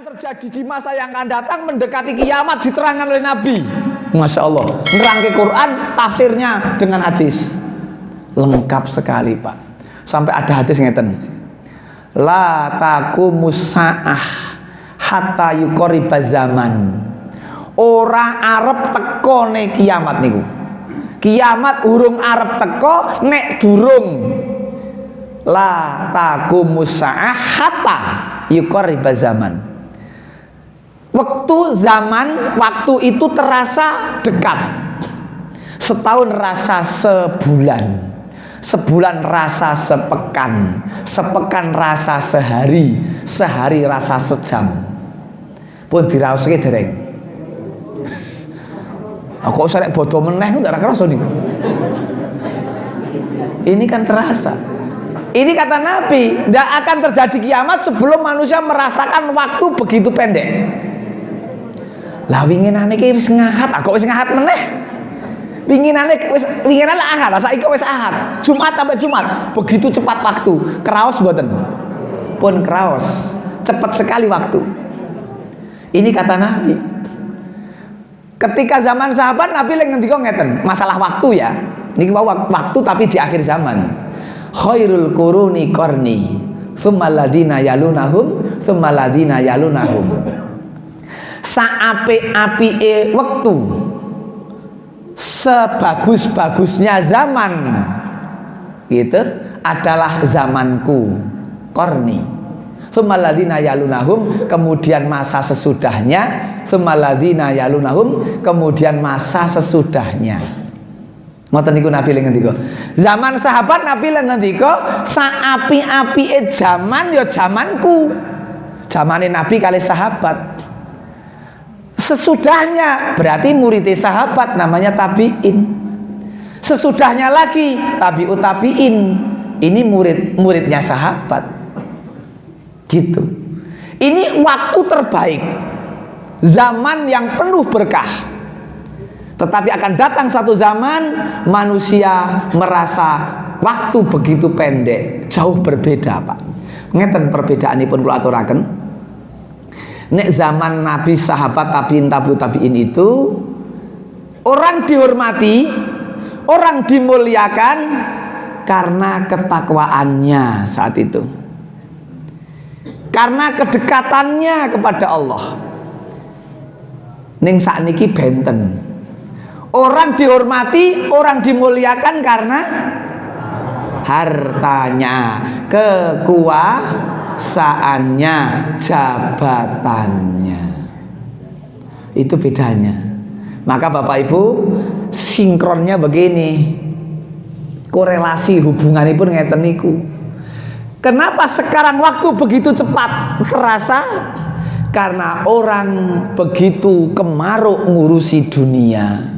terjadi di masa yang akan datang mendekati kiamat diterangkan oleh Nabi. Masya Allah, nerangke Quran, tafsirnya dengan hadis lengkap sekali Pak. Sampai ada hadis ngeten, la taqumus sa'ah hatta yuqariba zaman. Ora arep tekone kiamat niku. Kiamat urung arep teko nek durung la taqumus sa'ah hatta yuqariba zaman. Waktu itu terasa dekat. Setahun rasa sebulan, sebulan rasa sepekan, sepekan rasa sehari, sehari rasa sejam. Pun diraoske dereng. Kok sarek bodoh meneh ndak kerasa niku. Ini kan terasa. Ini kata Nabi, tidak akan terjadi kiamat sebelum manusia merasakan waktu begitu pendek. Lah winginane iki wis ngahat, kok wis ngahat meneh. Winginane ahad, saiki wis ahad. Jumat sampai Jumat, begitu cepat waktu. Kraos mboten? Pun kraos. Cepat sekali waktu. Ini kata Nabi. Ketika zaman sahabat Nabi lagi ngendika ngeten, masalah waktu ya. Niki waktu tapi di akhir zaman. Khairul quruni qarni, tsummal ladina yalunahum, tsummal ladina yalunahum. Saape-apike wektu, sebagus-bagusnya zaman gitu adalah zamanku, qarni. Tsummal ladina yalunahum, kemudian masa sesudahnya, tsummal ladina yalunahum, kemudian masa sesudahnya. Ngoten niku Nabi lagi ngendika. Zaman sahabat Nabi lagi ngendika, saapi-apike zaman ya zamanku. Zamane Nabi kali sahabat. Sesudahnya berarti muridnya sahabat namanya tabi'in. Sesudahnya lagi tabi'ut tabi'in. Ini muridnya sahabat. Gitu. Ini waktu terbaik. Zaman yang penuh berkah. Tetapi akan datang satu zaman manusia merasa waktu begitu pendek, jauh berbeda Pak. Ngeten perbedaanipun kula aturaken. Nek zaman Nabi, sahabat, tabiin, tabiin itu orang dihormati, orang dimuliakan karena ketakwaannya saat itu, karena kedekatannya kepada Allah. Ning sakniki benten. Orang dihormati, orang dimuliakan karena hartanya, kekuasaannya, jabatannya. Itu bedanya. Maka Bapak Ibu, sinkronnya begini. Korelasi hubungannya pun ngeten niku. Kenapa sekarang waktu begitu cepat terasa? Karena orang begitu kemaruk ngurusi dunia.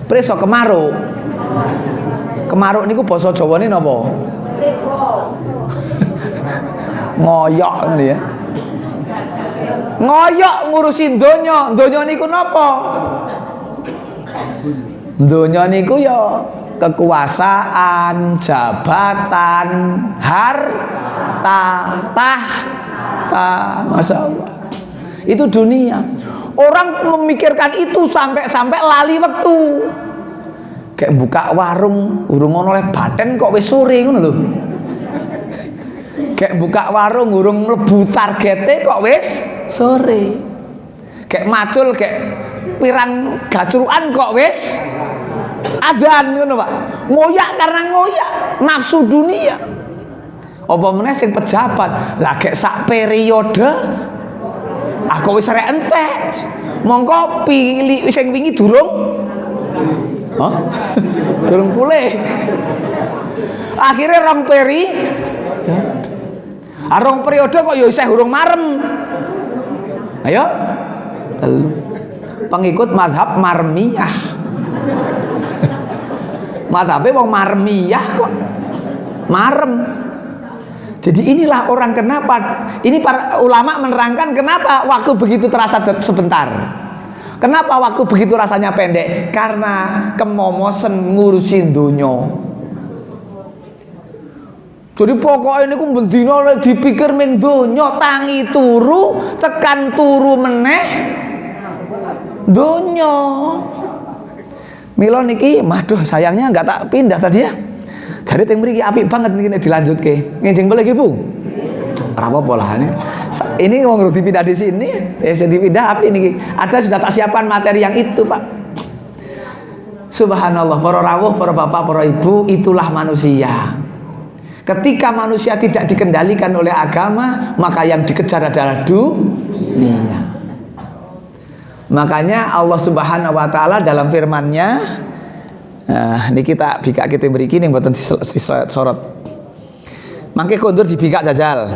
Preso kemaruk. Kemaruk niku basa Jawane napa? Ngoyok ngene ya. Ngoyok ngurusin donya. Donya niku napa? Donya niku ya kekuasaan, jabatan, harta, tahta. Masya Allah. Itu dunia. Orang memikirkan itu sampai lali waktu. Kayak buka warung, urung ono oleh baten kok wis sore ngono lho. Kayak buka warung urung mlebu targete kok wis sore. Kayak macul kayak pirang gacrukan kok wis adzan ngono Pak. Ngoyak karena ngoyak nafsu dunia. Apa meneh sing pejabat, lah kayak sak periode aku wis arek entek. Mongko pilih sing wingi durung durung pulih. Akhirnya rong peri. Rong periode kok ya isih urung marem. Ayo. Telu. Pengikut mazhab Marmiyah. Mazhabe wong Marmiyah kok marem. Jadi inilah orang kenapa, ini para ulama menerangkan kenapa waktu begitu terasa sebentar. Kenapa waktu begitu rasanya pendek? Karena kemomosen ngurusin dunia. Jadi pokoknya niku bendina dipikir ming donya, tangi turu, tekan turu meneh donya. Mila niki, maduh sayangnya nggak tak pindah tadi ya. Jadi teng mriki apik banget niki dilanjutke. Ngejeng boleh Bu? Ora apa-apa lah ini wong dipindah di sini, dipindah api niki. Ada sudah tak siapkan materi yang itu, Pak. Subhanallah, para rawuh, para bapak, para ibu, itulah manusia. Ketika manusia tidak dikendalikan oleh agama, maka yang dikejar adalah dunia. Makanya Allah Subhanahu wa taala dalam firman-Nya, ini kita bika kita mriki ning mboten disorot. Mangke kondur dibikak jajal.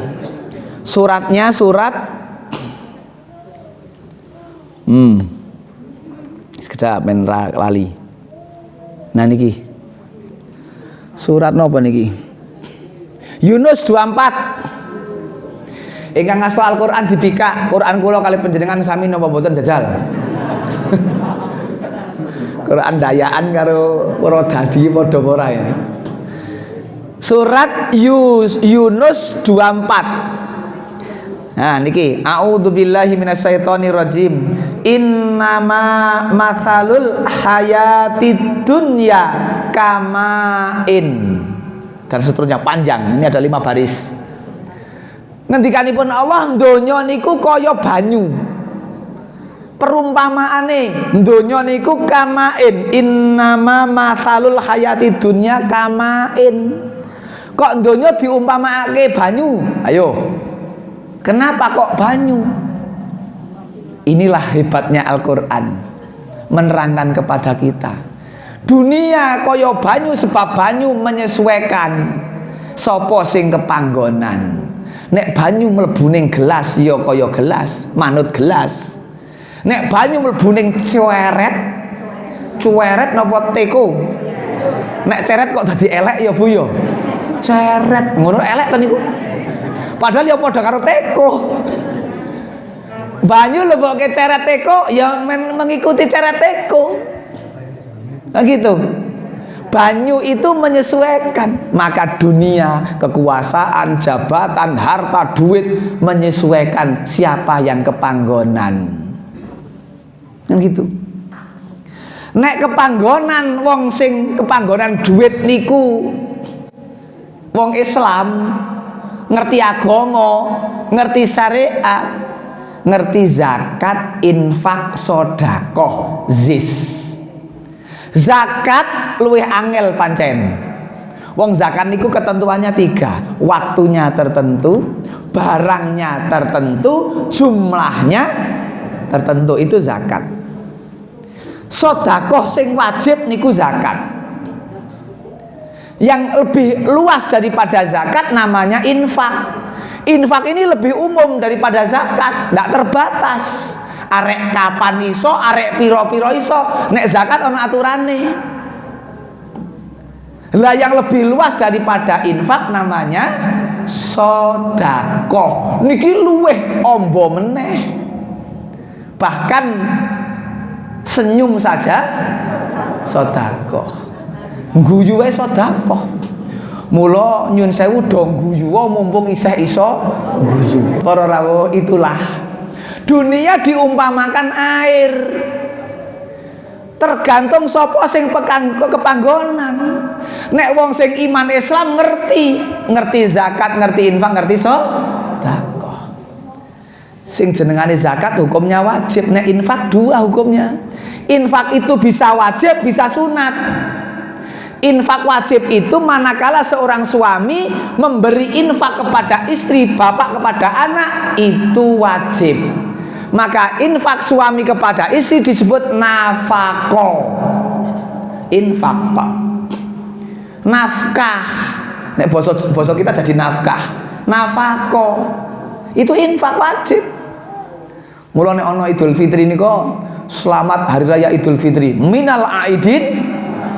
Suratnya surat sekedap men lali. Nah niki. Surat napa niki? Yunus 24. Ingkang ngasal Al-Qur'an dibikak, Qur'an kula kali panjenengan sami napa mboten jajal? Qur'an dayaan karo para dadi padha ora ini. Surat Yunus 24. Nah niki, a'udzubillahi minasyaitonir rajim. Innama matsalul hayatid dunya kamain. Dan seterusnya panjang. Ini ada 5 baris. Ngendikanipun Allah, donya niku kaya banyu. Perumpamaane donya niku kamain. Innama matsalul hayatid dunya kamain. Kok donya diumpamaake banyu? Ayo. Kenapa kok banyu? Inilah hebatnya Al-Qur'an. Menerangkan kepada kita. Dunia kaya banyu, sebab banyu menyesuaikan sapa sing kepanggonan. Nek banyu mlebu ning gelas ya kaya gelas, manut gelas. Nek banyu mlebu ning cuweret napa teko? Nek ceret kok dadi elek ya Bu ya. Ceret ngono elek to niku. Padahal ya padha karo teko. Banyu leboke ceret teko ya mengikuti ceret teko. Nah gitu. Banyu itu menyesuaikan. Maka dunia, kekuasaan, jabatan, harta, duit menyesuaikan siapa yang kepanggonan. Kan gitu. Nek kepanggonan wong sing kepanggonan duit niku wong Islam, ngerti agama, ngerti syariat, ngerti zakat, infak, sedekah, zis. Zakat luwih angel pancen. Wong zakat niku ketentuannya 3. Waktunya tertentu, barangnya tertentu, jumlahnya tertentu, itu zakat. Sedekah sing wajib niku zakat. Yang lebih luas daripada zakat namanya infak. Infak ini lebih umum daripada zakat, tidak terbatas. Arek kapan iso, arek piro-piro iso. Nek zakat ana aturane. Lah yang lebih luas daripada infak namanya sedekah. Niki luweh ombo meneh. Bahkan senyum saja sedekah. Guyu wae sedekah. Mula nyun sewu do guyu mumpung isih iso guyu. Para rawuh, itulah dunia diumpamakan air. Tergantung sapa sing kepanggonan. Nek wong sing iman Islam ngerti zakat, ngerti infak, ngerti sedekah. Sing jenengane zakat hukumnya wajib, nek infak 2 hukumnya. Infak itu bisa wajib, bisa sunat. Infak wajib itu manakala seorang suami memberi infak kepada istri, bapak kepada anak, itu wajib. Maka infak suami kepada istri disebut nafaqah. Infak, Pak. Nafkah. Nek basa kita jadi nafkah. Nafaqah. Itu infak wajib. Mulane ana Idul Fitri niku, selamat hari raya Idul Fitri. Minal aidin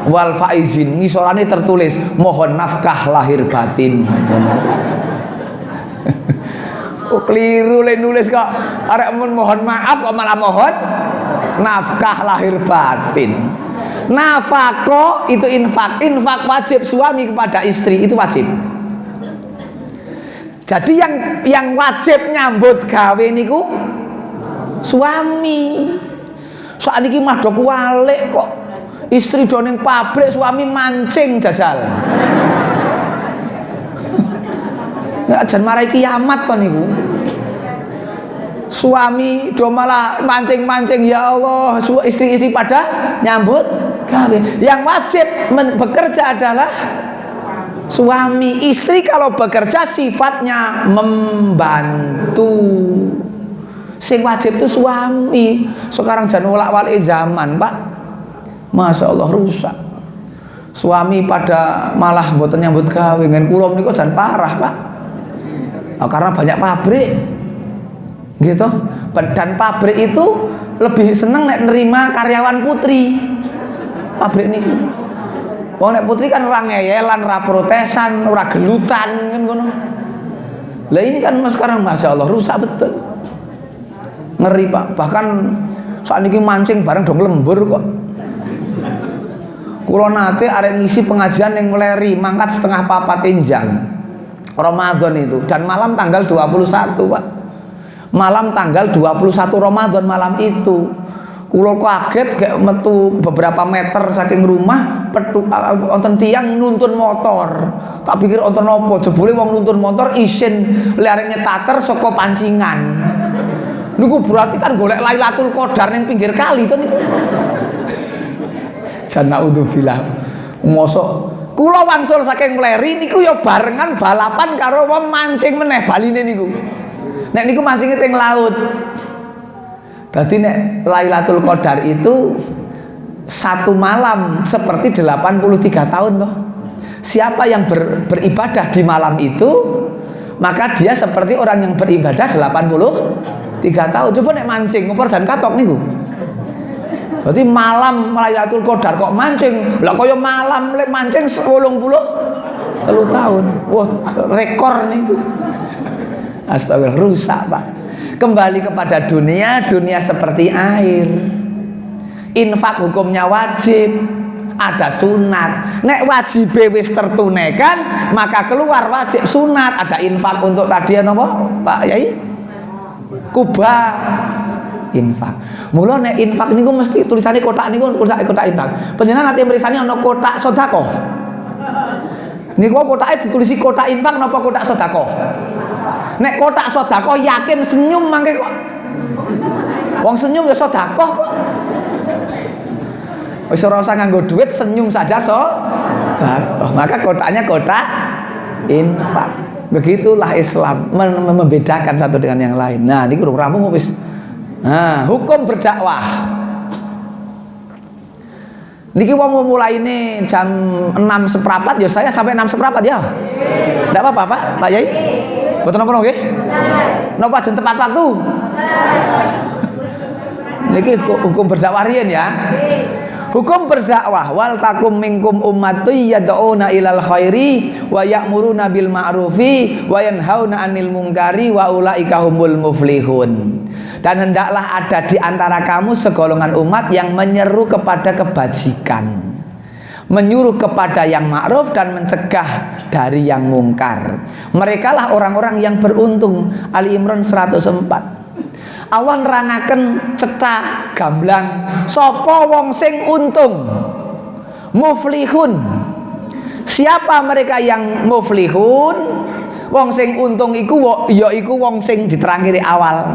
wal faizin. Ngisorane tertulis mohon nafkah lahir batin. Oh, keliru le nulis kok. Arek mohon maaf kok malah mohon nafkah lahir batin. Nafaqah itu infak. Infak wajib suami kepada istri itu wajib. Jadi yang wajib nyambut gawe niku suami. Soal niki mah do kuwalik kok. Istri do ning pabrik, suami mancing jajal. Nek jan marai kiamat to niku. Suami do malah mancing-mancing, ya Allah, istri-istri pada nyambut gawe. Yang wajib bekerja adalah suami. Istri kalau bekerja sifatnya membantu. Sing wajib itu suami. Sekarang jangan wolak-walik zaman, Pak. Masya Allah rusak. Suami pada malah mboten nyambut gawe. Ngen kula niku jan parah, Pak. Karena banyak pabrik. Gitu. Dan pabrik itu lebih seneng nek nerima karyawan putri. Pabrik niku. Wong nek putri kan ora ngeyelan, ora protesan, ora gelutan kan ngono. Lah ini kan sekarang Masya Allah rusak betul. Ngeri, Pak. Bahkan saat ini mancing bareng dong lembur kok. Kulo nate arek ngisi pengajian yang meleri mangkat setengah 4 enjang Ramadan itu, dan malam tanggal 21, Pak. Malam tanggal 21 Ramadan malam itu. Kulo kaget kayak metu beberapa meter saking rumah wonten tiang nuntun motor. Tak pikir wonten apa, jebule wong nuntun motor isin lare nyetater saka pancingan. Niku berarti kan golek Lailatul Qadar ning pinggir kali to niku. Jannaudzubillah. Mosok kula wangsul saking Mleri niku ya barengan balapan karo wong mancing meneh baline niku. Nek niku mancinge teng laut. Dadi nek Lailatul Qadar itu satu malam seperti 83 tahun toh. Siapa yang beribadah di malam itu, maka dia seperti orang yang beribadah 83 tahun. Coba nek mancing ngopor dan katok niku. Berarti malam Lailatul Qadar kok mancing. Lah kaya malam lek mancing 83 tahun. Wah, rekor niku. Astagfirullah, rusak, Pak. Kembali kepada dunia, dunia seperti air. Infak hukumnya wajib, ada sunat. Nek wajib wis tertunaikan, maka keluar wajib sunat. Ada infak untuk tadi apa, Pak Yai? Kuba infak. Mula nek infak niku mesti tulisannya kotak niku kotak infak. Panjenengan nanti merisani ana kotak sedekah. Niku kotake ditulisi kotak infak napa kotak sedekah? Nek kotak sedekah yakin senyum mangke kok. Wong senyum ya sedekah kok. Wis ora usah nganggo duit, senyum saja sedekah. Maka kotaknya kotak infak. Begitulah Islam membedakan satu dengan yang lain. Nah, niki urung rampung wis. Nah, hukum berdakwah. Niki wong mau mulai ini jam 6:15 ya saya sampai 6:15 ya. Enggak apa-apa, Pak, Pak Yai. Mboten napa nggih? Napa jen tepat waktu? Niki hukum berdakwah riyen ya. Hukum berdakwah, wal takum minkum ummati yad'una ilal khairi wa ya'muruna bil ma'rufi wa yanhauna 'anil munkari wa ulaika humul muflihun. Dan hendaklah ada di antara kamu segolongan umat yang menyeru kepada kebajikan, menyuruh kepada yang ma'ruf dan mencegah dari yang mungkar. Merekalah orang-orang yang beruntung. Ali Imran 104. Allah nerangaken cetak gamblang sapa wong sing untung, muflihun. Siapa mereka yang muflihun? Wong sing untung iku yaiku wong sing diterangke di awal,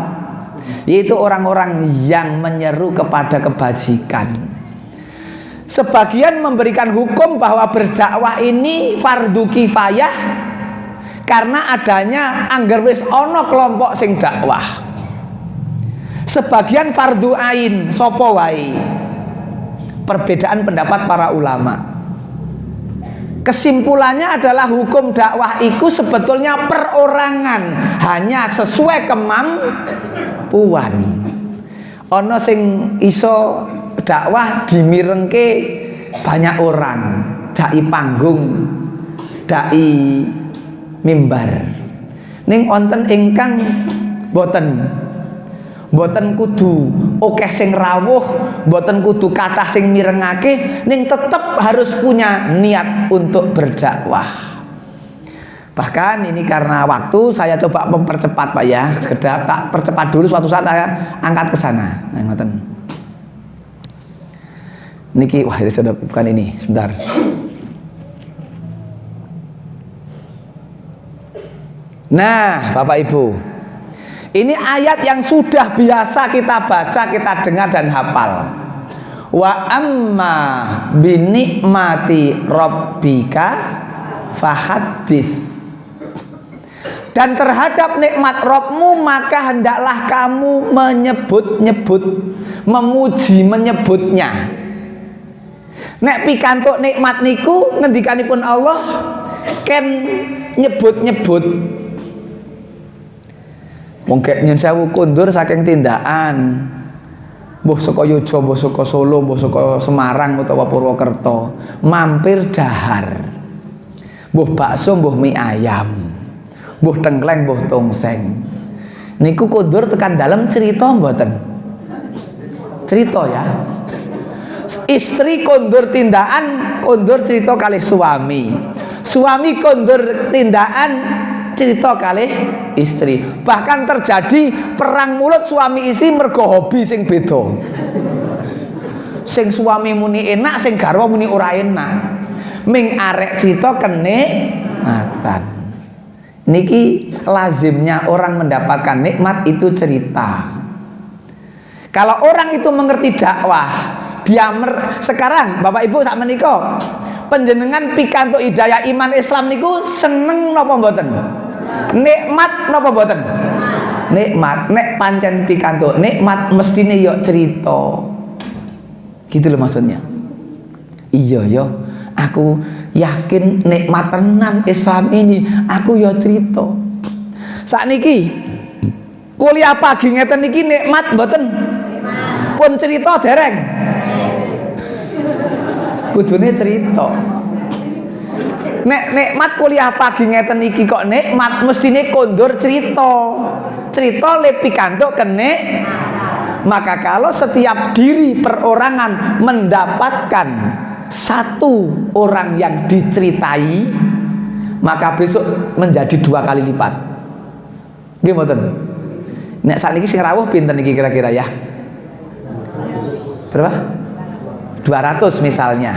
yaitu orang-orang yang menyeru kepada kebajikan. Sebagian memberikan hukum bahwa berdakwah ini fardu kifayah karena adanya angger wis ana kelompok sing dakwah. Sebagian fardu ain, sapa wae. Perbedaan pendapat para ulama. Kesimpulannya adalah hukum dakwah itu sebetulnya perorangan, hanya sesuai kemampuan. Ono sing iso dakwah dimirengke banyak orang, dai panggung, dai mimbar. Ning wonten ingkang boten kudu akeh sing rawuh, boten kudu kathah sing mirengake, ning tetep harus punya niat untuk berdakwah. Bahkan ini karena waktu saya coba mempercepat Pak ya, sekedar tak percepat dulu, suatu saat saya angkat ke sana. Nah, ngoten. Niki, wah ini sudah bukan ini, sebentar. Nah, Bapak Ibu, ini ayat yang sudah biasa kita baca, kita dengar dan hafal. Wa amma binikmati rabbika fahaddits. Dan terhadap nikmat Rabbmu maka hendaklah kamu menyebut-nyebut, memuji, menyebutnya. Nek pikantuk nikmat niku ngendikanipun Allah ken nyebut-nyebut. Mungkin nyun sewu kundur saking tindakan. Mbuh saka Yojo, mbuh saka Solo, mbuh saka Semarang utawa Purwokerto, mampir dahar. Mbuh bakso, mbuh mie ayam. Mbuh tengkleng, mbuh tongseng. Niku kundur tekan dalam cerita mboten? Cerita ya. Istri kundur tindakan, kundur cerita kalih suami. Suami kundur tindakan, cerita kalih istri. Bahkan terjadi perang mulut suami istri mergo hobi sing beda. Sing suami muni enak, sing garwa muni ora enak. Ming arek cerita kenikmatan. Niki lazimnya orang mendapatkan nikmat itu cerita. Kalau orang itu mengerti dakwah, dia sekarang Bapak Ibu sak menika panjenengan pikantuk hidayah iman Islam niku seneng napa mboten? Nikmat napa mboten? Nikmat. Nek pancen pikantuk nikmat mestine yo cerita. Gitu loh maksudnya. Iya yo, aku yakin nikmat tenan Islam ini, aku yo cerita. Sakniki kuliah pagi ngeten niki nikmat mboten? Pun cerita dereng. Kudune cerita. Nek nikmat kuliah pagi ngeten iki kok nikmat mestine kondur cerita. Cerita le pikantuk kenik. Maka kalau setiap diri perorangan mendapatkan satu orang yang diceritai, maka besok menjadi 2 kali lipat. Nggih mboten? Nek sakniki sing rawuh pinten iki kira-kira ya? Berapa? 200 misalnya.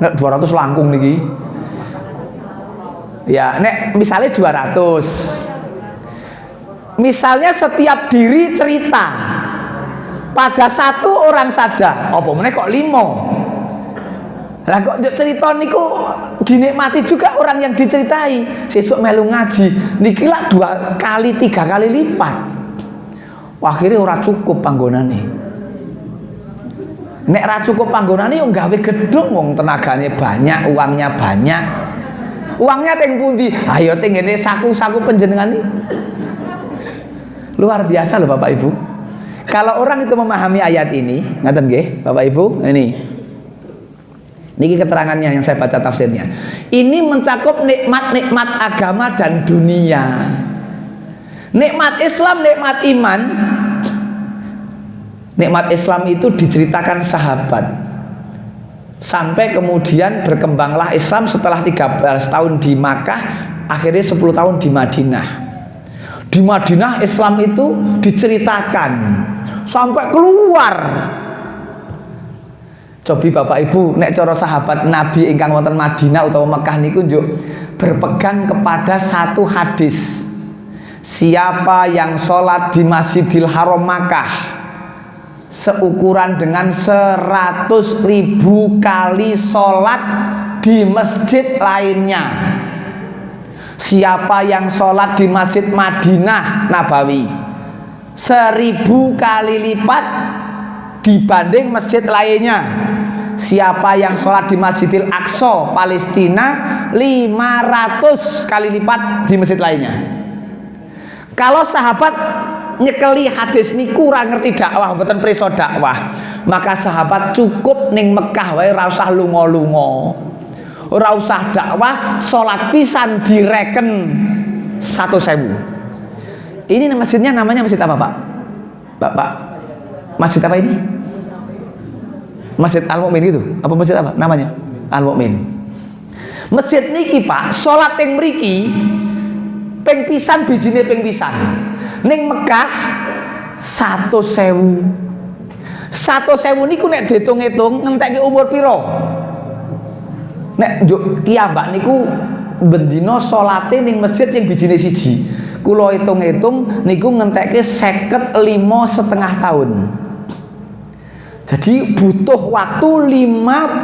Nek 200 langkung niki. Ya, nek misalnya 200. Misalnya setiap diri cerita pada satu orang saja, apa meneh kok 5. Lah kok cerita niku dinikmati juga orang yang diceritai. Sesuk melu ngaji niki lah 2 kali 3 kali lipat. Wah, akhirnya ora cukup panggonane. Nek ra cukup panggonane yo gawe gedung wong tenagane banyak, uangnya banyak. Uangnya teng pundi? Ayo teng ngene saku-saku panjenengan iki. Luar biasa loh Bapak Ibu. Kalau orang itu memahami ayat ini, ngaten nggih Bapak Ibu, ini keterangannya yang saya baca tafsirnya. Ini mencakup nikmat-nikmat agama dan dunia. Nikmat Islam, nikmat iman. Nikmat Islam itu diceritakan sahabat. Sampai kemudian berkembanglah Islam setelah 13 tahun di Makkah, akhirnya 10 tahun di Madinah. Di Madinah Islam itu diceritakan sampai keluar. Cobi Bapak Ibu, nek cara sahabat Nabi ingkang wonten Madinah utawa Mekah niku njuk berpegang kepada satu hadis. Siapa yang sholat di Masjidil Haram Makkah seukuran dengan 100.000 kali sholat di masjid lainnya. Siapa yang sholat di Masjid Madinah Nabawi 1000 kali lipat dibanding masjid lainnya. Siapa yang sholat di Masjidil Aqsa Palestina 500 kali lipat di masjid lainnya. Kalau sahabat nyekeli hadis ini kurang ngerti dakwah, mboten preso dakwah, maka sahabat cukup ning Mekah wae, ora usah lunga-lunga, ora usah dakwah, sholat pisan direken 1.000. Ini masjidnya namanya masjid apa Pak? Bapak, masjid apa ini? Masjid Al-Mu'min gitu? Apa masjid apa namanya? Al-Mu'min. Masjid niki Pak, sholat yang mriki ping pisan bijine ping pisan. Ning Mekah 100.000. 100.000 niku nek diitung-itung ngentekke umur pira? Nek njuk kiambak niku bendina salate ning masjid yang bijine siji. Kula hitung-hitung niku ngentekke 55,5 tahun. Jadi butuh waktu 55,5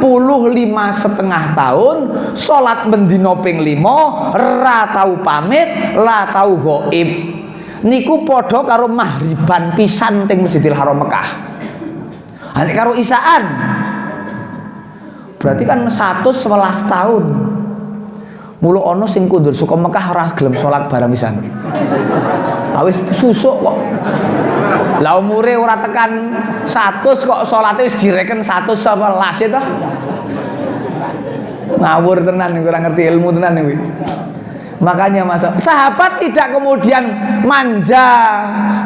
tahun salat bendina ping 5 ra tau pamit, la tau gaib. Niku padha karo mahriban pisan teng Masjidil Haram Mekah. Nek karo isaan berarti kan 111 tahun. Mula ana sing kundur saka Mekah ora gelem salat bareng pisan. Wis susuk kok. Lah umure ora tekan 100 kok salate wis direken 111 itu. Ngawur tenan ora ngerti ilmu tenan iki. Makanya sahabat tidak kemudian manja,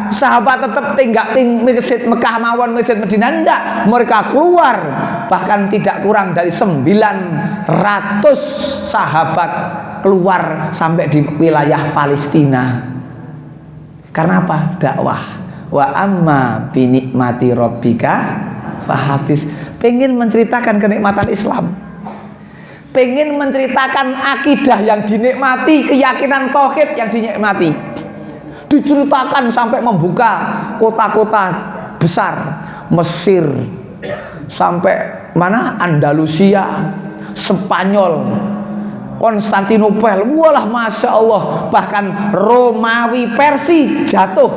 sahabat tetap tinggal masjid Mekah mawon masjid Madinah, enggak, mereka keluar, bahkan tidak kurang dari 900 sahabat keluar sampai di wilayah Palestina. Karena apa? Dakwah. Wa amma bi nikmati rabbika fahadis. Pengen menceritakan kenikmatan Islam, pengen menceritakan akidah yang dinikmati, keyakinan tauhid yang dinikmati, diceritakan sampai membuka kota-kota besar, Mesir sampai mana, Andalusia, Spanyol, Konstantinopel, walah masya Allah, bahkan Romawi Persia jatuh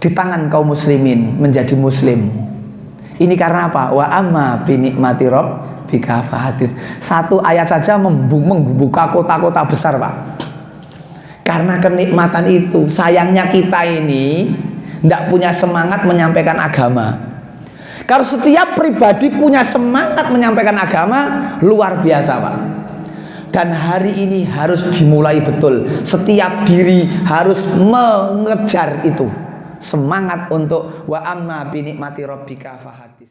di tangan kaum muslimin menjadi muslim. Ini karena apa? Wa amma bi nikmati rabbika fahadits. Satu ayat saja membuka kota-kota besar, Pak. Karena kenikmatan itu. Sayangnya kita ini tidak punya semangat menyampaikan agama. Kalau setiap pribadi punya semangat menyampaikan agama, luar biasa, Pak. Dan hari ini harus dimulai betul. Setiap diri harus mengejar itu. Semangat untuk wa amma bi nikmati rabbika fahadits.